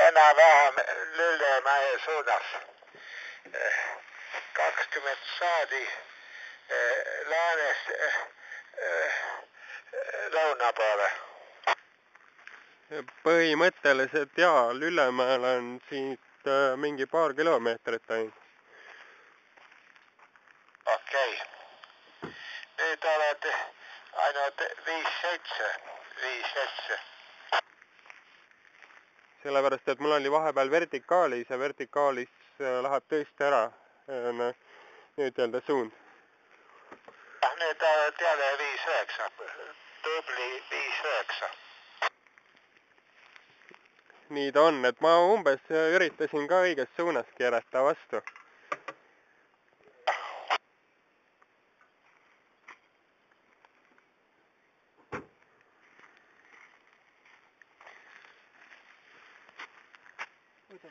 enam-vähem Lüllemäe suunas. 20 saadi läänest lõuna poole. Põhimõtteliselt jaa, Lüllemäel on siit mingi paar kilomeetrit ainult. Okei. Nüüd oled ainult 5-7. Sellepärast, et mul oli vahepeal vertikaalis ja vertikaalis läheb tõesti ära nüüd öelda suund. Nüüd oled jälle 5-9. Tubli 5-9. Nii ta on, et ma umbes üritasin ka õiges suunas keerata vastu. Võta